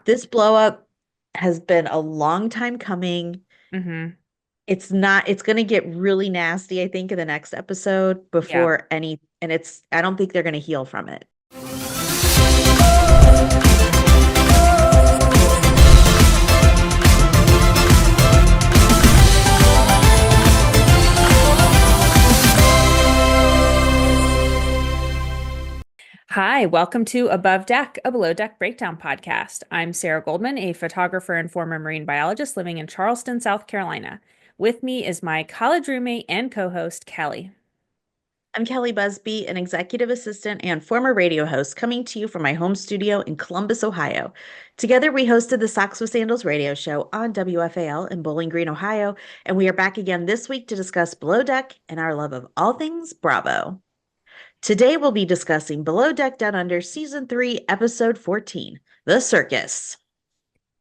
This blow up has been a long time coming. Hmm. It's going to get really nasty, I think, in the next episode Yeah. and I don't think they're going to heal from it. Hi, welcome to Above Deck, a below deck breakdown podcast. I'm Sarah Goldman, a photographer and former marine biologist living in Charleston, South Carolina. With me is my college roommate and co-host, Kelly. I'm Kelli Busbey, an executive assistant and former radio host, coming to you from my home studio in Columbus, Ohio. Together, we hosted the Socks with Sandals radio show on WFAL in Bowling Green, Ohio, and we are back again this week to discuss Below Deck and our love of all things Bravo. Today, we'll be discussing Below Deck Down Under Season 3, Episode 14, The Circus.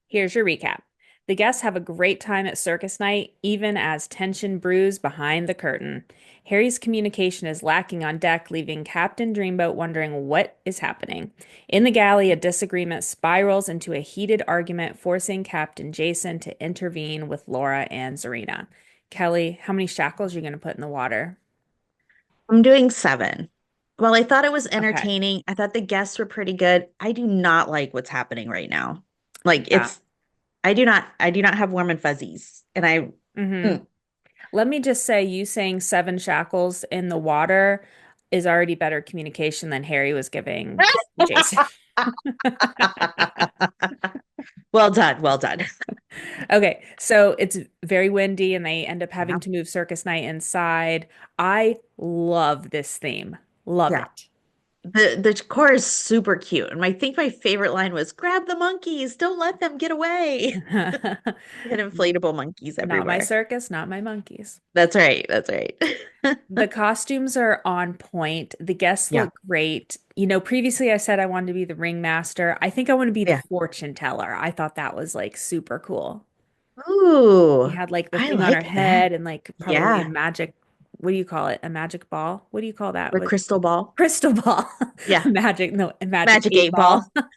Here's your recap. The guests have a great time at circus night, even as tension brews behind the curtain. Harry's communication is lacking on deck, leaving Captain Dreamboat wondering what is happening. In the galley, a disagreement spirals into a heated argument, forcing Captain Jason to intervene with Laura and Tzarina. Kelly, how many shackles are you going to put in the water? I'm doing 7. While I thought it was Okay. entertaining, I thought the guests were pretty good. I do not like what's happening right now. Like Yeah. I do not have warm and fuzzies. And I Hmm. mm. Let me just say, you saying 7 shackles in the water is already better communication than Harry was giving Jason. Well done, well done. Okay, so it's very windy and they end up having Yeah. to move circus night inside. I love this theme. Love Yeah. it. The core is super cute. And I think my favorite line was grab the monkeys, don't let them get away. And inflatable monkeys Not my everywhere. circus, not my monkeys. That's right. That's right. The costumes are on point. The guests Yeah. look great. Previously I said I wanted to be the ringmaster. I think I want to be the Yeah. fortune teller. I thought that was like super cool. Ooh, We had like the I thing on our like that. head and like probably a Yeah. magic, what do you call it? A magic ball? What do you call that? Or Like crystal ball. crystal ball. Yeah. Magic, no, a magic Magic eight 8 ball. ball.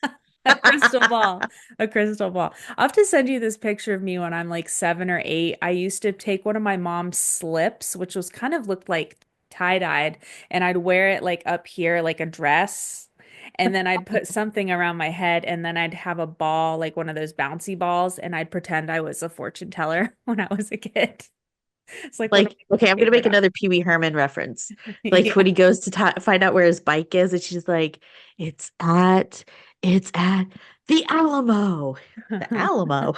A crystal ball. A crystal ball. I'll have to send you this picture of me when I'm like 7 or 8. I used to take one of my mom's slips, which was kind of looked like tie-dyed, and I'd wear it like up here, like a dress. And then I'd put something around my head, and then I'd have a ball, like one of those bouncy balls, and I'd pretend I was a fortune teller when I was a kid. It's like one of Like, my okay, I'm gonna make favorite. another Pee Wee Herman reference. Like when Yeah. he goes to find out where his bike is, and she's like, "It's at, it's at the Alamo." The Alamo.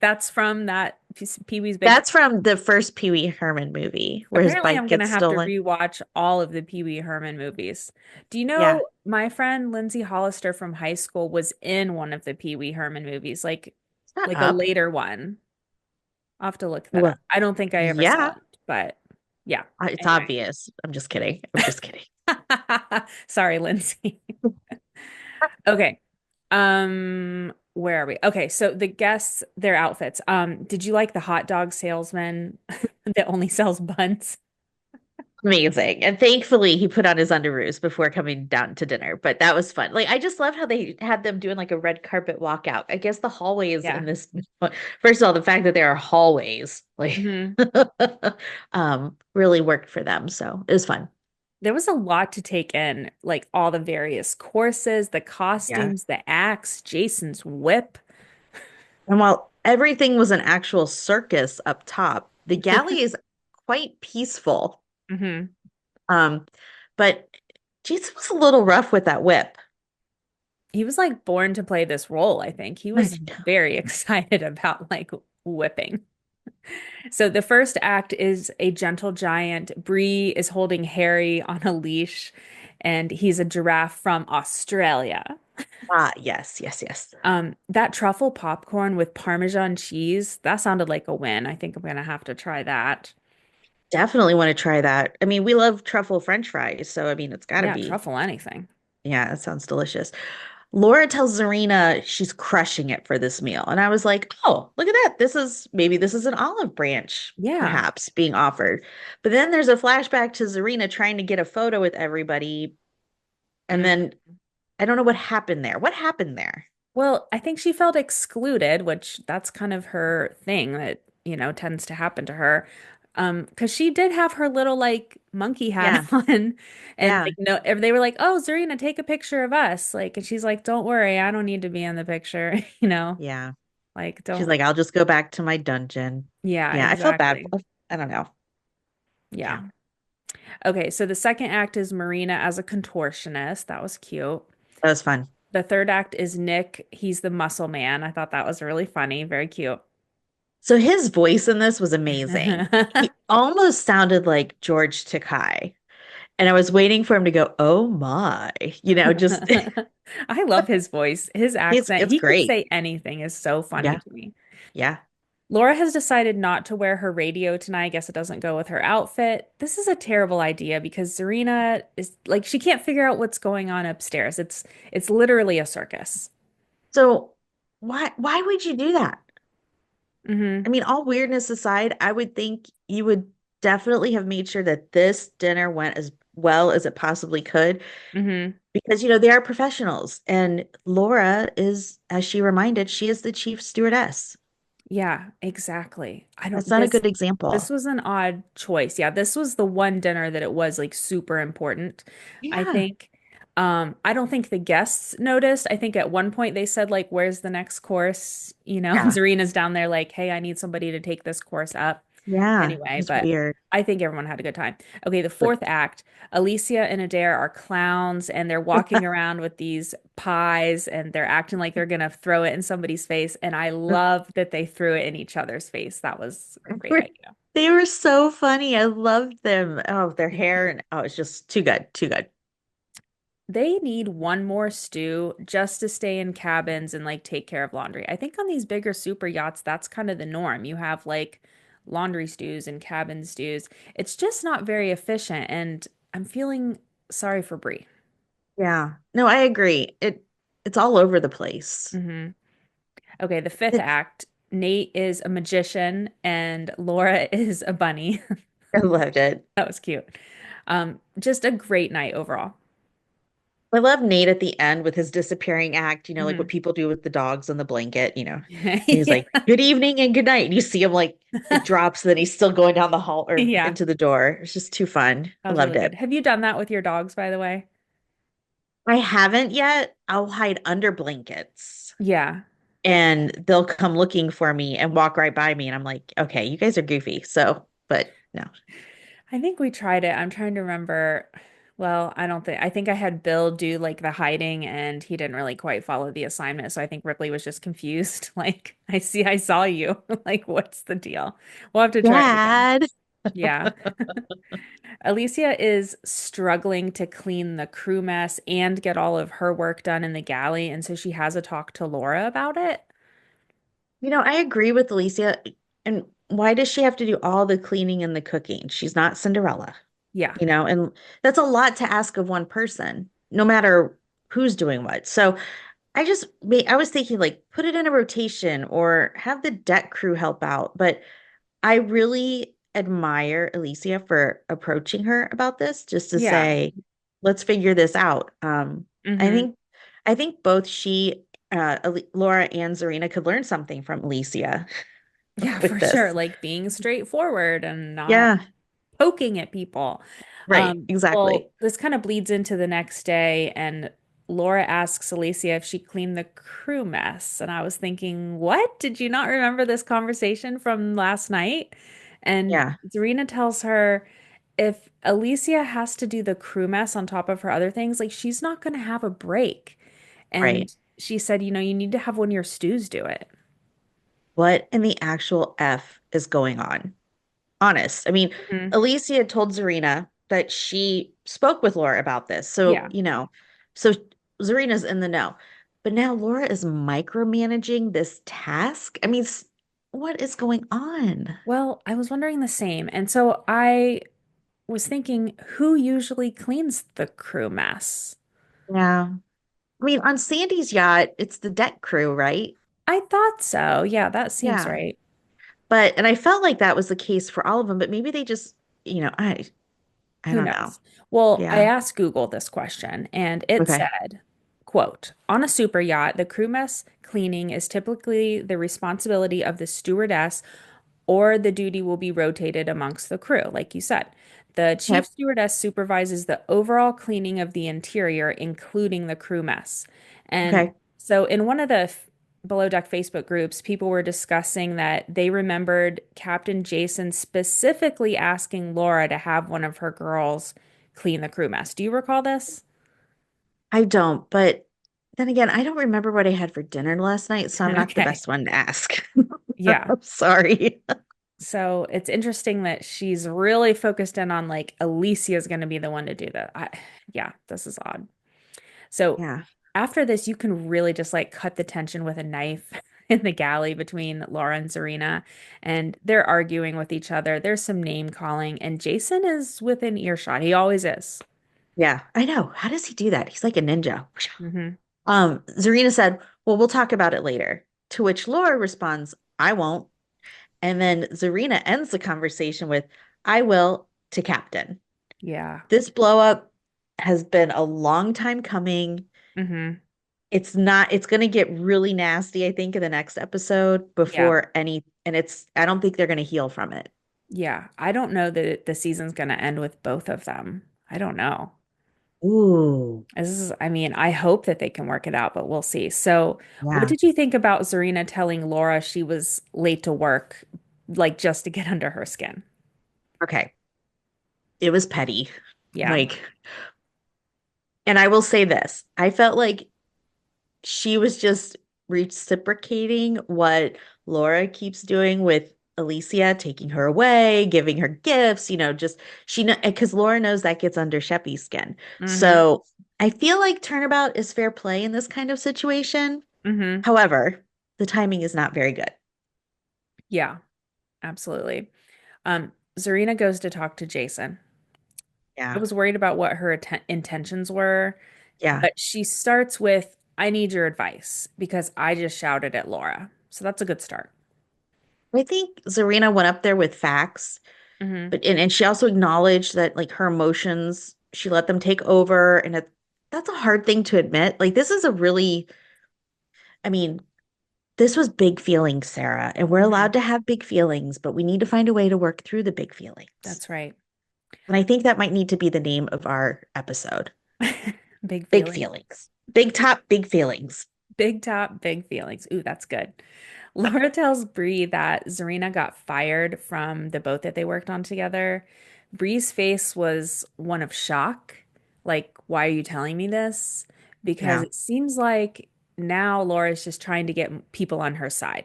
That's from that Pee-wee's Big. That's from the first Pee Wee Herman movie where his Apparently, bike I'm gonna gets have to stolen. rewatch all of the Pee Wee Herman movies. Do you Yeah. know my friend Lindsay Hollister from high school was in one of the Pee Wee Herman movies, like Shut like a up. later one. I'll have to look that Well, up. I don't think I ever saw yeah, it, but yeah. it's Anyway. obvious. I'm just kidding. I'm just kidding. Sorry, Lindsay. Okay. Where are we? Okay, so the guests, their outfits. Did you like the hot dog salesman that only sells buns? Amazing. And thankfully he put on his underoos before coming down to dinner. But that was fun. Like I just love how they had them doing like a red carpet walkout. I guess the hallways in Yeah. this first of all, the fact that there are hallways like Hmm. really worked for them. So it was fun. There was a lot to take in, like all the various courses, the Yeah. costumes, the acts, Jason's whip. And while everything was an actual circus up top, the galley is quite peaceful. Hmm. Um, but Jason was a little rough with that whip. He was like born to play this role, I think. He I was know. very excited about like whipping. So the first act is a gentle giant. Bree is holding Harry on a leash, and he's a giraffe from Australia. Ah, yes, yes, yes. That truffle popcorn with Parmesan cheese, that sounded like a win. I think I'm gonna have to try that. Definitely want to try that. I mean, we love truffle French fries, so I mean, it's got to Yeah, be. truffle anything. Yeah, that sounds delicious. Laura tells Zarina she's crushing it for this meal, and I was like, "Oh, look at that! This is an olive branch, Yeah. perhaps being offered." But then there's a flashback to Zarina trying to get a photo with everybody, and Mm. then I don't know what happened there. What happened there? Well, I think she felt excluded, which that's kind of her thing that, tends to happen to her. Because she did have her little like monkey hat Yeah. on, and Yeah. like no, they were like, "Oh, Tzarina, take a picture of us," like, and she's like, "Don't worry, I don't need to be in the picture," Yeah. like She's don't. like, I'll just go back to my dungeon. Yeah, Yeah, I felt bad. exactly. I don't know. Yeah. Yeah, Okay, so the second act is Marina as a contortionist. That was cute. that was fun. The third act is Nick. He's the muscle man. I thought that was really funny, very cute. So his voice in this was amazing. He almost sounded like George Takei. And I was waiting for him to go, oh my, just I love his voice, his accent. it's He could great. say anything is so funny Yeah. to me. Yeah. Laura has decided not to wear her radio tonight. I guess it doesn't go with her outfit. This is a terrible idea because Tzarina is like she can't figure out what's going on upstairs. It's literally a circus. So why would you do that? I Hmm. mean, all weirdness aside, I would think you would definitely have made sure that this dinner went as well as it possibly could Hmm. because they are professionals and Laura is, as she reminded, she is the chief stewardess. Yeah, exactly. I That's don't not a this good this example. was an odd choice. Yeah, this was the one dinner that it was like super important. I Yeah. think I don't think the guests noticed. I think at one point they said like where's the next course? Yeah. Zarina's down there like, "Hey, I need somebody to take this course up." Yeah. Anyway, It's but weird. I think everyone had a good time. Okay, the But fourth act, Alicia and Adair are clowns and they're walking around with these pies and they're acting like they're gonna throw it in somebody's face. And I love that they threw it in each other's face. That was a great idea. they were so funny. I loved them. Oh, their hair and oh, it's just too good. Too good. They need one more stew just to stay in cabins and like take care of laundry. I think on these bigger super yachts, that's kind of the norm. You have like laundry stews and cabin stews. It's just not very efficient, and I'm feeling sorry for Bree. Yeah. No, I agree. It's all over the place. Hmm. Okay, the fifth It's act, Nate is a magician and Laura is a bunny. I loved it. That was cute. Just a great night overall. I love Nate at the end with his disappearing act, like what Hmm. people do with the dogs on the blanket. And he's Yeah. like, good evening and good night. And you see him like it drops, then he's still going down the hall or Yeah, into the door. It's just too fun. that I was loved really good. it. Have you done that with your dogs, by the way? I haven't yet. I'll hide under blankets Yeah. and they'll come looking for me and walk right by me. And I'm like, okay, you guys are goofy. So, but no. I think we tried it. I'm trying to remember. Well, I think I had Bill do like the hiding and he didn't really quite follow the assignment. So I think Ripley was just confused. Like, I saw you. Like, what's the deal? We'll have to try it again. Dad. Yeah. Alicia is struggling to clean the crew mess and get all of her work done in the galley. And so she has a talk to Laura about it. I agree with Alicia. And why does she have to do all the cleaning and the cooking? She's not Cinderella, Yeah. and that's a lot to ask of one person, no matter who's doing what. So I was thinking like put it in a rotation or have the deck crew help out. But I really admire Alicia for approaching her about this, just to Yeah. say, let's figure this out. I Hmm. think I think both Laura and Zarina could learn something from Alicia Yeah, with for sure. this. Like being straightforward and not Yeah, poking at people. right, Well, exactly. this kind of bleeds into the next day, and Laura asks Alicia if she cleaned the crew mess. And I was thinking, what? Did you not remember this conversation from last night? And Yeah, Zarina tells her if Alicia has to do the crew mess on top of her other things, like she's not going to have a break. right. And she said, you need to have one of your stews do it. What in the actual F is going on? Honest. I mean, Mhm. Alicia told Zarina that she spoke with Laura about this. So, Yeah. so Zarina's in the know. But now Laura is micromanaging this task. I mean, what is going on? Well, I was wondering the same. And so I was thinking, who usually cleans the crew mess? Yeah. I mean, on Sandy's yacht, it's the deck crew, right? I thought so. Yeah, that seems Yeah. right. And I felt like that was the case for all of them, but maybe they just, I Who don't know. knows? Well, I Yeah. asked Google this question and it Okay. said, Quote, on a super yacht, the crew mess cleaning is typically the responsibility of the stewardess, or the duty will be rotated amongst the crew, like you said. The chief Okay. stewardess supervises the overall cleaning of the interior, including the crew mess. And Okay. so, in one of the Below Deck Facebook groups, people were discussing that they remembered Captain Jason specifically asking Laura to have one of her girls clean the crew mess. Do you recall this? I don't, but then again, I don't remember what I had for dinner last night, so I'm not the Okay. best one to ask. Yeah. I'm sorry. So it's interesting that she's really focused in on like Alicia is going to be the one to do that. Yeah, this is odd. So Yeah. after this, you can really just like cut the tension with a knife in the galley between Laura and Tzarina, and they're arguing with each other. There's some name calling, and Jason is within earshot. He always is. Yeah. I know. How does he do that? He's like a ninja. Hmm. Zarina said, well, we'll talk about it later. To which Laura responds, I won't. And then Zarina ends the conversation with, I will to Captain. Yeah. This blow up has been a long time coming. Hmm. It's going to get really nasty, I think, in the next episode Yeah. and I don't think they're going to heal from it. Yeah. I don't know that the season's going to end with both of them. I don't know. Ooh, I mean, I hope that they can work it out, but we'll see. So, what yeah. did you think about Tzarina telling Laura she was late to work, like just to get under her skin? Okay. It was petty. Yeah. Like, and I will say this, I felt like she was just reciprocating what Laura keeps doing with Alicia, taking her away, giving her gifts, just she know because Laura knows that gets under Sheppy's skin. Hmm. So I feel like turnabout is fair play in this kind of situation. Hmm. However, the timing is not very good. Yeah, absolutely. Tzarina goes to talk to Jason. I Yeah. was worried about what her intentions were, Yeah. but she starts with, I need your advice because I just shouted at Laura. So that's a good start. I think Zarina went up there with facts, Hmm. but she also acknowledged that like her emotions, she let them take over, and that's a hard thing to admit. Like this is a really, I mean, this was big feelings, Sarah, and we're Hmm. allowed to have big feelings, but we need to find a way to work through the big feelings. That's right. And I think that might need to be the name of our episode. Big Big feelings. feelings. Big top, big feelings. Big top, big feelings. Ooh, that's good. Laura tells Bree that Tzarina got fired from the boat that they worked on together. Bree's face was one of shock. Like, why are you telling me this? Because Yeah. it seems like now Laura's just trying to get people on her side.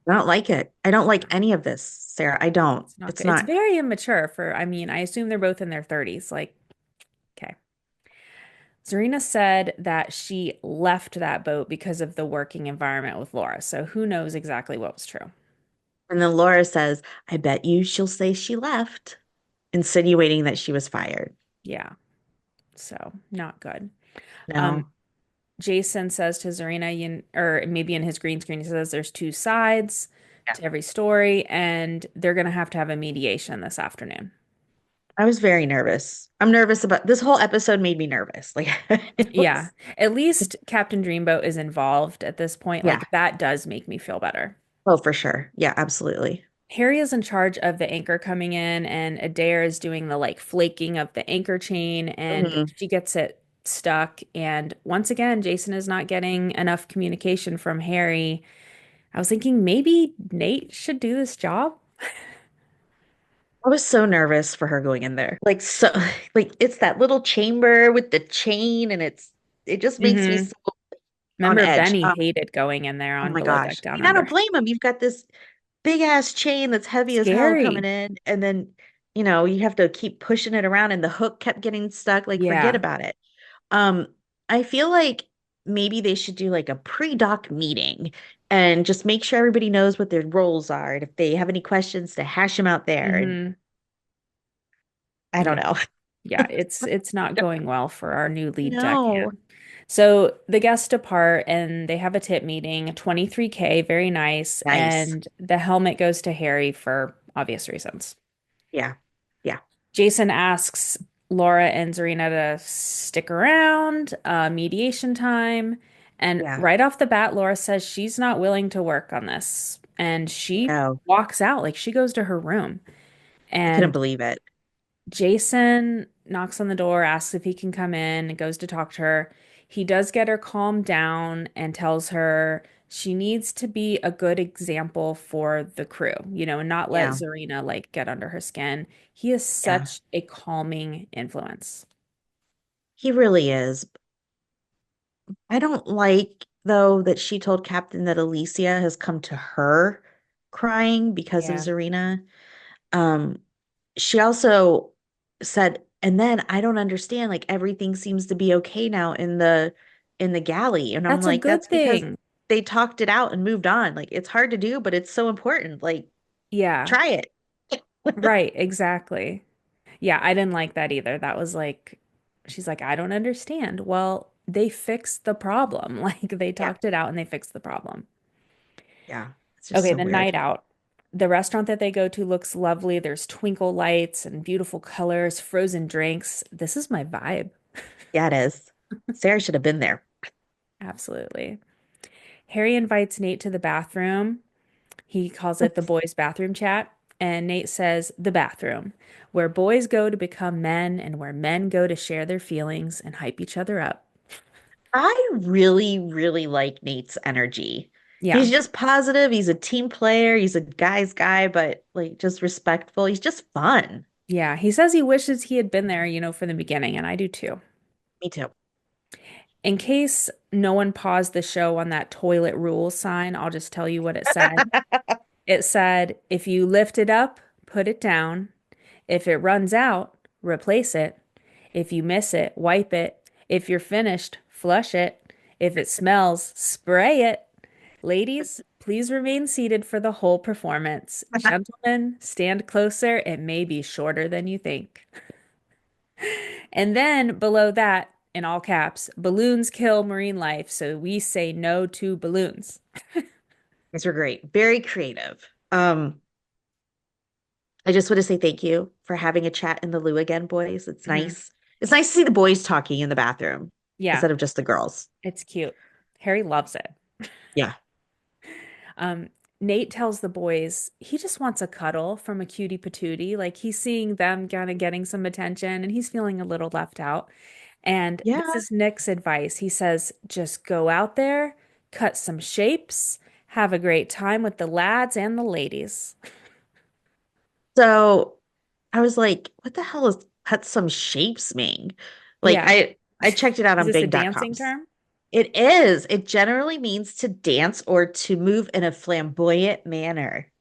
I don't like it. I don't like any of this, Sarah. I don't. It's not It's good. It's not. very immature for, I mean, I assume they're both in their 30s. Like, okay. Tzarina said that she left that boat because of the working environment with Laura. So who knows exactly what was true? And then Laura says, I bet you she'll say she left, insinuating that she was fired. Yeah. So not good. Um, No. Jason says to Tzarina, or maybe in his green screen, he says there's two sides Yeah. to every story, and they're going to have a mediation this afternoon. I was very nervous. I'm nervous about this whole episode made me nervous. Like it Yeah, was, at least Captain Dreamboat is involved at this point. yeah. Like that does make me feel better. Oh, for sure. Yeah, absolutely. Harry is in charge of the anchor coming in, and Adair is doing the like flaking of the anchor chain, and Mhm. she gets it stuck. And once again, Jason is not getting enough communication from Harry. I was thinking maybe Nate should do this job. I was so nervous for her going in there. Like so like it's that little chamber with the chain and it just makes me Hmm. so on Remember, edge. Benny hated going in there Oh on my Below Deck gosh. Down And I Under. don't blame him. You've got this big ass chain that's heavy as hell coming Scary. in and then you have to keep pushing it around and the hook kept getting stuck. Like forget Yeah. about it. Um, I feel like maybe they should do like a pre-doc meeting and just make sure everybody knows what their roles are. And if they have any questions, to hash them out there. And Hmm. I don't Yeah. know. Yeah, it's not going well for our new lead No. deckhand. So the guests depart and they have a tip meeting, 23K, very nice, Nice. and the helmet goes to Harry for obvious reasons. Yeah. Yeah. Jason asks Laura and Tzarina to stick around, mediation time. And Yeah. right off the bat, Laura says she's not willing to work on this. And she No, walks out, like she goes to her room. I couldn't And believe it. Jason knocks on the door, asks if he can come in, and goes to talk to her. He does get her calmed down and tells her she needs to be a good example for the crew, and not let Yeah. Tzarina like get under her skin. He is Yeah. such a calming influence. He really is. I don't like, though, that she told Captain that Alicia has come to her crying because of Yeah. Tzarina. Um, she also said, and then I don't understand, like everything seems to be okay now in the galley. And I'm That's a like, good that's because thing. they talked it out and moved on. Like it's hard to do, but it's so important. Like, Yeah, try it. right, exactly. Yeah, I didn't like that either. That was like, she's like, I don't understand. Well, they fixed the problem. Like they Yeah. talked it out and they fixed the problem. Yeah. It's just Okay, so the weird. night out. The restaurant that they go to looks lovely. There's twinkle lights and beautiful colors, frozen drinks. This is my vibe. Yeah, it is. Sarah should have been there. Absolutely. Harry invites Nate to the bathroom. He calls it the boys' bathroom chat. And Nate says, the bathroom, where boys go to become men and where men go to share their feelings and hype each other up. I really, really like Nate's energy. Yeah. He's just positive. He's a team player. He's a guy's guy, but like just respectful. He's just fun. Yeah. He says he wishes he had been there, from the beginning, and I do too. Me too. In case no one paused the show on that toilet rules sign, I'll just tell you what it said. It said, if you lift it up, put it down. If it runs out, replace it. If you miss it, wipe it. If you're finished, flush it. If it smells, spray it. Ladies, please remain seated for the whole performance. Gentlemen, stand closer. It may be shorter than you think. And then below that, in all caps, balloons kill marine life, so we say no to balloons. These were great. Very creative. I just want to say thank you for having a chat in the loo again, boys. It's Mhm. nice. It's nice to see the boys talking in the bathroom Yeah, instead of just the girls. it's cute. Harry loves it. Yeah. Um, Nate tells the boys he just wants a cuddle from a cutie patootie. Like he's seeing them kind of getting some attention and he's feeling a little left out. And this Yeah. is Nick's advice. He says, just go out there, cut some shapes, have a great time with the lads and the ladies. So I was like, what the hell is cut some shapes mean? Like Yeah. I checked it out Is on this a big.com. dancing term? It is. It generally means to dance or to move in a flamboyant manner.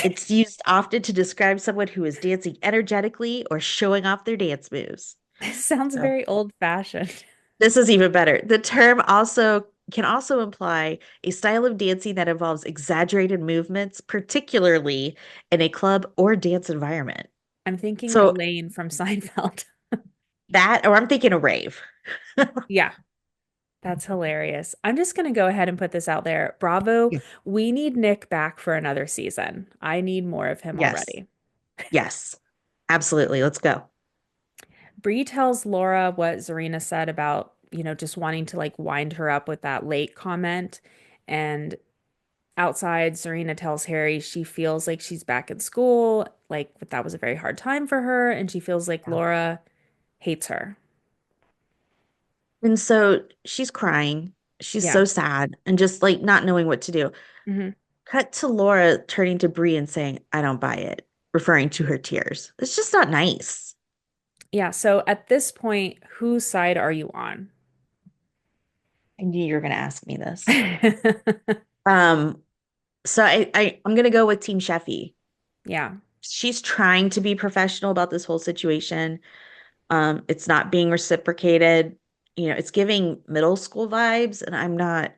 It's used often to describe someone who is dancing energetically or showing off their dance moves. This sounds So very old-fashioned. this is even better. The term also can also imply a style of dancing that involves exaggerated movements, particularly in a club or dance environment. I'm thinking So Elaine from Seinfeld. that, or I'm thinking a rave. Yeah, that's hilarious. I'm just going to go ahead and put this out there. Bravo, Yeah. we need Nick back for another season. I need more of him Yes. already. Yes. Absolutely. Let's go. Bree tells Laura what Tzarina said about, just wanting to like wind her up with that late comment. And outside, Tzarina tells Harry she feels like she's back in school, like that was a very hard time for her, and she feels like Yeah. Laura hates her. And so she's crying. She's Yeah. so sad and just like not knowing what to do. Hmm. Cut to Laura turning to Bree and saying, I don't buy it, referring to her tears. It's just not nice. Yeah. So at this point, whose side are you on? I knew you were going to ask me this. Um, so I'm going to go with Team Sheffy. Yeah. She's trying to be professional about this whole situation. It's not being reciprocated. It's giving middle school vibes, and I'm not,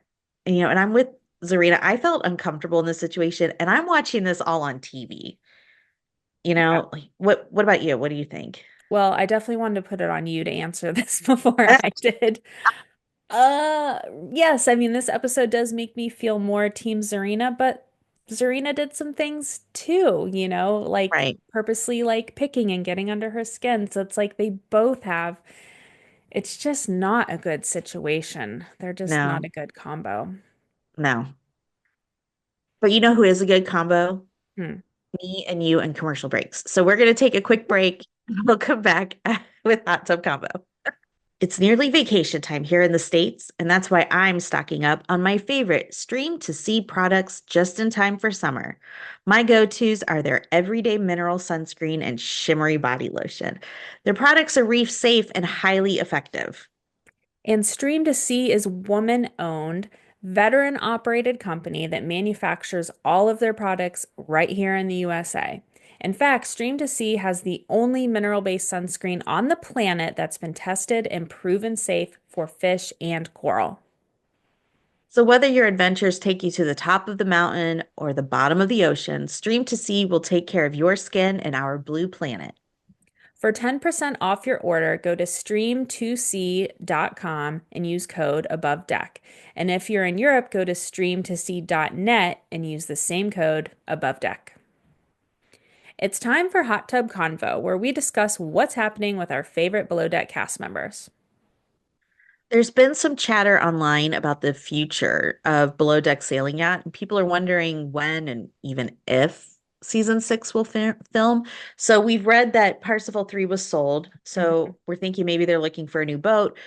and I'm with Tzarina. I felt uncomfortable in this situation, and I'm watching this all on TV. Yeah. Like what about you? What do you think? Well, I definitely wanted to put it on you to answer this before I did. Uh, yes, I mean, this episode does make me feel more Team Tzarina, but Tzarina did some things too, like Right. purposely like picking and getting under her skin. So it's like they both have, it's just not a good situation. They're just not No, a good combo. no. But you know who is a good combo? Hmm. Me and you and commercial breaks. So we're going to take a quick break. We'll come back with hot tub combo. It's nearly vacation time here in the States, and that's why I'm stocking up on my favorite stream to see products just in time for summer. My go tos are their everyday mineral sunscreen and shimmery body lotion. Their products are reef safe and highly effective. And Stream to Sea is woman-owned, veteran-operated company that manufactures all of their products right here in the USA. In fact, Stream to Sea has the only mineral-based sunscreen on the planet that's been tested and proven safe for fish and coral. So, whether your adventures take you to the top of the mountain or the bottom of the ocean, Stream to Sea will take care of your skin and our blue planet. For 10% off your order, go to stream2c.com and use code above deck. And if you're in Europe, go to stream2c.net and use the same code above deck. It's time for Hot Tub Convo, where we discuss what's happening with our favorite Below Deck cast members. There's been some chatter online about the future of Below Deck Sailing Yacht, and people are wondering when and even if season six will film. So we've read that Parsifal 3 was sold. Mhm. So we're thinking maybe they're looking for a new boat.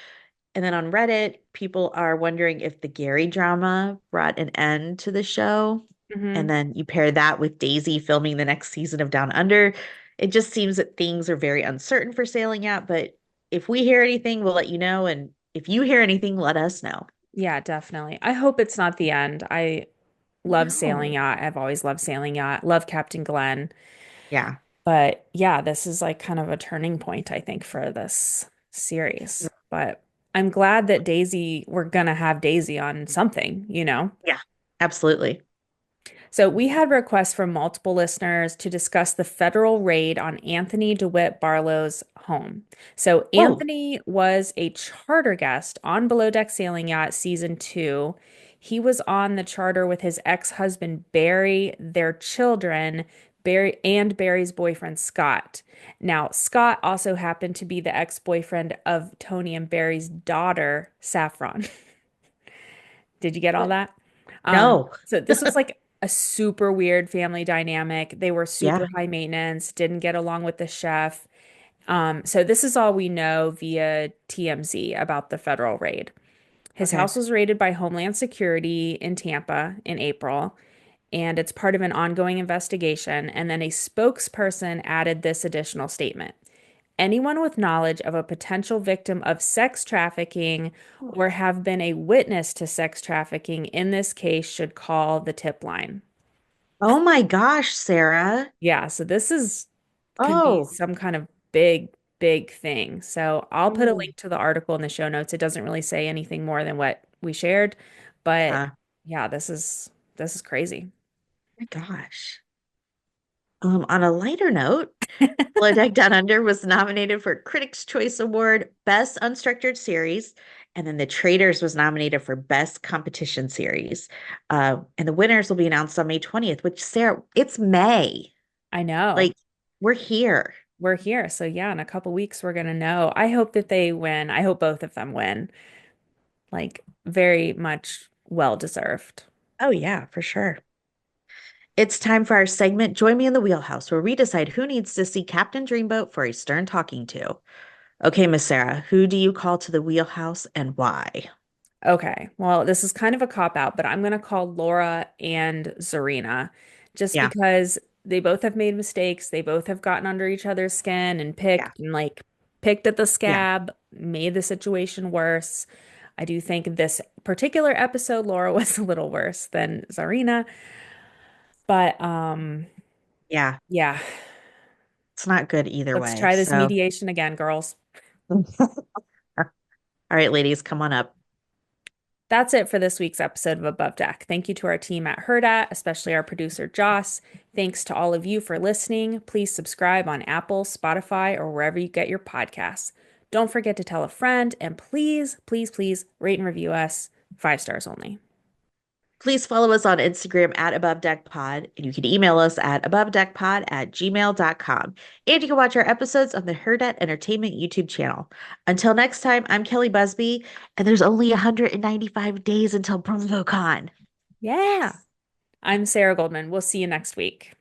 And then on Reddit, people are wondering if the Gary drama brought an end to the show. And Mhm. then you pair that with Daisy filming the next season of Down Under. It just seems that things are very uncertain for Sailing Yacht. But if we hear anything, we'll let you know. And if you hear anything, let us know. Yeah, definitely. I hope it's not the end. I love Sailing No. Yacht. I've always loved Sailing Yacht. Love Captain Glenn. Yeah. But yeah, this is like kind of a turning point, I think, for this series. But I'm glad that we're gonna have Daisy on something. Yeah. Absolutely. So we had requests from multiple listeners to discuss the federal raid on Anthony DeWitt Barlow's home. So Oh, Anthony was a charter guest on Below Deck Sailing Yacht season 2. He was on the charter with his ex-husband Barry, their children, Barry and Barry's boyfriend Scott. Now, Scott also happened to be the ex-boyfriend of Tony and Barry's daughter, Saffron. Did you get all that? no. So this was like a super weird family dynamic. They were super Yeah. high maintenance, didn't get along with the chef. So this is all we know via TMZ about the federal raid. His Okay. house was raided by Homeland Security in Tampa in April, and it's part of an ongoing investigation. And then a spokesperson added this additional statement. Anyone with knowledge of a potential victim of sex trafficking or have been a witness to sex trafficking in this case should call the tip line. Oh my gosh, Sarah. Yeah, so this is could be Oh. some kind of big, big thing. So I'll put a Oh. link to the article in the show notes. It doesn't really say anything more than what we shared, but Yeah. yeah, this is crazy. My gosh. On a lighter note, Below Deck Down Under was nominated for Critics' Choice Award, Best Unstructured Series, and then the Traitors was nominated for Best Competition Series. And the winners will be announced on May 20th, which, Sarah, it's May. I know. Like, we're here. We're here. So yeah, in a couple weeks we're gonna know. I hope that they win. I hope both of them win. Like very much well deserved. Oh, yeah, for sure. It's time for our segment, Join Me in the Wheelhouse, where we decide who needs to see Captain Dreamboat for a stern talking to. Okay, Miss Sarah, who do you call to the wheelhouse and why? Okay, well, this is kind of a cop out, but I'm gonna call Laura and Tzarina just Yeah, because they both have made mistakes. They both have gotten under each other's skin and yeah, picked at the yeah. scab, made the situation worse. I do think this particular episode, Laura was a little worse than Tzarina, but Yeah, yeah, it's not good either let's way. try this So, mediation again, girls. all right, ladies, come on up. That's it for this week's episode of Above Deck. Thank you to our team at Hurrdat, especially our producer Joss. Thanks to all of you for listening. Please subscribe on Apple, Spotify, or wherever you get your podcasts. Don't forget to tell a friend, and please, please, please rate and review us 5 stars only. Please follow us on Instagram at Above Deck Pod, and you can email us at abovedeckpod@gmail.com. And you can watch our episodes on the Hurrdat Entertainment YouTube channel. Until next time, I'm Kelli Busbey, and there's only 195 days until BravoCon. Yeah. I'm Sarah Goldman. We'll see you next week.